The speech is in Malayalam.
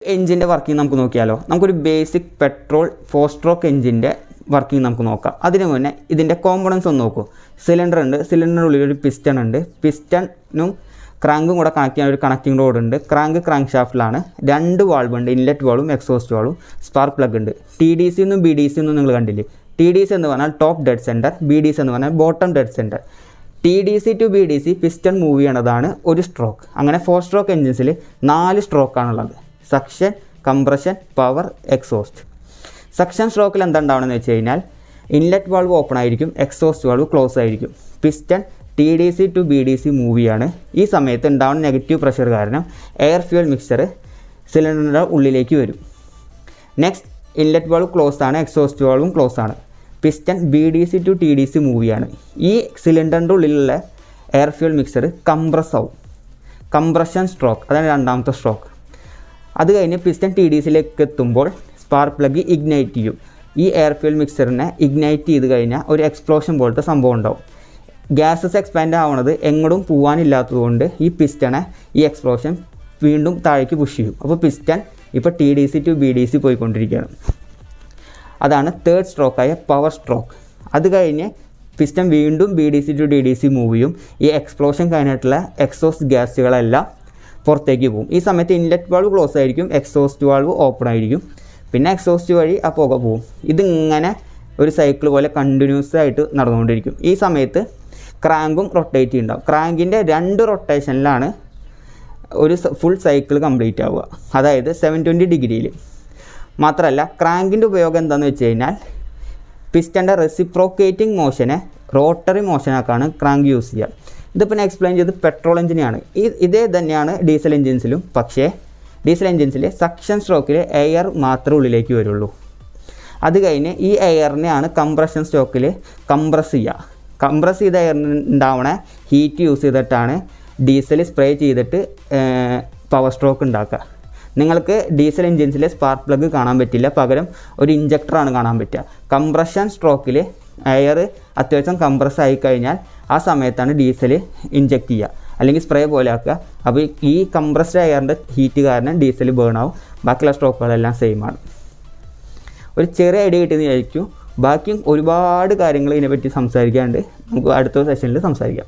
എഞ്ചിൻ്റെ വർക്കിംഗ് നമുക്ക് നോക്കിയാലോ. നമുക്കൊരു ബേസിക് പെട്രോൾ 4 സ്ട്രോക്ക് എഞ്ചിൻ്റെ വർക്കിംഗ് നമുക്ക് നോക്കാം. അതിന് മുന്നേ ഇതിൻ്റെ കോമ്പണൻസ് ഒന്ന് നോക്കൂ. സിലിണ്ടർ ഉണ്ട്, സിലിണ്ടറിൻ്റെ ഉള്ളിൽ ഒരു പിസ്റ്റൺ ഉണ്ട്, പിസ്റ്റനും ക്രാങ്കും കൂടെ കണക്ട് ചെയ്യാൻ ഒരു കണക്റ്റിംഗ് റോഡ് ഉണ്ട്. ക്രാങ്ക് ഷാഫ്റ്റിലാണ്. 2 വാൾവ് ഉണ്ട്, ഇൻലെറ്റ് വാളും എക്സോസ്റ്റ് വാളും. സ്പാർക്ക് പ്ലഗ് ഉണ്ട്. TDC എന്നും BDC എന്നും നിങ്ങൾ കണ്ടില്ലേ. TDC എന്ന് പറഞ്ഞാൽ ടോപ്പ് ഡെഡ് സെൻറ്റർ, BDC എന്ന് പറഞ്ഞാൽ bottom dead center. TDC to BDC piston move ചെയ്യണതാണ് ഒരു സ്ട്രോക്ക്. അങ്ങനെ 4 സ്ട്രോക്ക് എഞ്ചിൻസിൽ 4 സ്ട്രോക്കാണുള്ളത്. Suction, compression, power, exhaust. Suction സ്ട്രോക്കിൽ എന്താ ഉണ്ടാവണമെന്ന് വെച്ച് കഴിഞ്ഞാൽ ഇൻലെറ്റ് വാൾവ് ഓപ്പൺ ആയിരിക്കും, എക്സോസ്റ്റ് വാൾവ് ക്ലോസ് ആയിരിക്കും. Piston TDC to BDC move ചെയ്യാണ്. ഈ സമയത്ത് ഉണ്ടാവുന്ന നെഗറ്റീവ് പ്രഷർ കാരണം എയർ ഫ്യൂൽ മിക്സ്ചർ സിലിണ്ടറിൻ്റെ ഉള്ളിലേക്ക് വരും. നെക്സ്റ്റ് ഇൻലെറ്റ് വാൾവ് ക്ലോസ് ആണ്, എക്സോസ്റ്റ് വാൾവും ക്ലോസ് ആണ്. Piston BDC to TDC move ചെയ്യാണ്. ഈ സിലിണ്ടറിൻ്റെ ഉള്ളിലുള്ള എയർ ഫ്യൂൽ മിക്സ്ചർ കംപ്രസ് ആവും. കംപ്രഷൻ സ്ട്രോക്ക്, അതാണ് രണ്ടാമത്തെ സ്ട്രോക്ക്. അത് കഴിഞ്ഞ് പിസ്റ്റൺ TDCയിലേക്ക് എത്തുമ്പോൾ സ്പാർക്ക് പ്ലഗ് ഇഗ്നൈറ്റ് ചെയ്യും. ഈ എയർ ഫ്യൂൽ മിക്സ്ചറിനെ ഇഗ്നൈറ്റ് ചെയ്ത് കഴിഞ്ഞാൽ ഒരു എക്സ്പ്ലോഷൻ പോലത്തെ സംഭവം ഉണ്ടാവും. ഗ്യാസസ് എക്സ്പാൻഡ് ആവണത് എങ്ങോട്ടും പോകാനില്ലാത്തതുകൊണ്ട് ഈ പിസ്റ്റനെ ഈ എക്സ്പ്ലോഷൻ വീണ്ടും താഴേക്ക് പുഷ് ചെയ്യും. അപ്പോൾ പിസ്റ്റൺ ഇപ്പോൾ TDC to BDC പോയിക്കൊണ്ടിരിക്കുകയാണ്. അതാണ് തേർഡ് സ്ട്രോക്കായ പവർ സ്ട്രോക്ക്. അത് കഴിഞ്ഞ് പിസ്റ്റൺ വീണ്ടും BDC to TDC മൂവ് ചെയ്യും. ഈ എക്സ്പ്ലോഷൻ കഴിഞ്ഞിട്ടുള്ള എക്സോസ്റ്റ് ഗ്യാസുകളെല്ലാം പുറത്തേക്ക് പോകും. ഈ സമയത്ത് ഇൻലെറ്റ് വാൾവ് ക്ലോസ് ആയിരിക്കും, എക്സോസ്റ്റ് വാൾവ് ഓപ്പൺ ആയിരിക്കും. പിന്നെ എക്സോസ്റ്റ് വഴി ആ പുക പോകും. ഇതിങ്ങനെ ഒരു സൈക്കിൾ പോലെ കണ്ടിന്യൂസ് ആയിട്ട് നടന്നുകൊണ്ടിരിക്കും. ഈ സമയത്ത് ക്രാങ്കും റൊട്ടേറ്റ് ചെയ്യുന്നുണ്ടാവും. ക്രാങ്കിൻ്റെ 2 റൊട്ടേഷനിലാണ് ഒരു ഫുൾ സൈക്കിൾ കംപ്ലീറ്റ് ആവുക, അതായത് 720 ഡിഗ്രിയിൽ. മാത്രമല്ല ക്രാങ്കിൻ്റെ ഉപയോഗം എന്താണെന്ന് വെച്ച് കഴിഞ്ഞാൽ പിസ്റ്റൻ്റെ റെസിപ്രോക്കേറ്റിംഗ് മോഷനെ റോട്ടറി മോഷനാക്കാണ് ക്രാങ്ക് യൂസ് ചെയ്യുക. ഇതിപ്പോൾ ഞാൻ എക്സ്പ്ലെയിൻ ചെയ്ത് പെട്രോൾ എഞ്ചിനെയാണ്. ഇതേ തന്നെയാണ് ഡീസൽ എഞ്ചിൻസിലും. പക്ഷേ ഡീസൽ എഞ്ചിൻസിൽ സക്ഷൻ സ്ട്രോക്കിൽ എയർ മാത്രമേ ഉള്ളിലേക്ക് വരുള്ളൂ. അത് കഴിഞ്ഞ് ഈ എയറിനെയാണ് കംപ്രഷൻ സ്ട്രോക്കിൽ കംപ്രസ് ചെയ്യുക. കംപ്രസ് ചെയ്ത എയറിന് ഉണ്ടാവണ ഹീറ്റ് യൂസ് ചെയ്തിട്ടാണ് ഡീസൽ സ്പ്രേ ചെയ്തിട്ട് പവർ സ്ട്രോക്ക് ഉണ്ടാക്കുക. നിങ്ങൾക്ക് ഡീസൽ എഞ്ചിൻസിൽ സ്പാർക്ക് പ്ലഗ് കാണാൻ പറ്റില്ല, പകരം ഒരു ഇഞ്ചക്ടറാണ് കാണാൻ പറ്റുക. കംപ്രഷൻ സ്ട്രോക്കിൽ എയർ അത്യാവശ്യം കംപ്രസ് ആയി കഴിഞ്ഞാൽ ആ സമയത്താണ് ഡീസൽ ഇഞ്ചക്ട് ചെയ്യുക, അല്ലെങ്കിൽ സ്പ്രേ പോലെ ആക്കുക. അപ്പോൾ ഈ കംപ്രസ്ഡ് എയറിൻ്റെ ഹീറ്റ് കാരണം ഡീസൽ ബേൺ ആവും. ബാക്കിയുള്ള സ്ട്രോക്കുകളെല്ലാം സെയിം ആണ്. ഒരു ചെറിയ ഐഡിയ കിട്ടിയെന്ന് വിചാരിക്കും. ബാക്കിയും ഒരുപാട് കാര്യങ്ങൾ ഇതിനെപ്പറ്റി സംസാരിക്കാനുണ്ട്. നമുക്ക് അടുത്ത സെഷനിൽ സംസാരിക്കാം.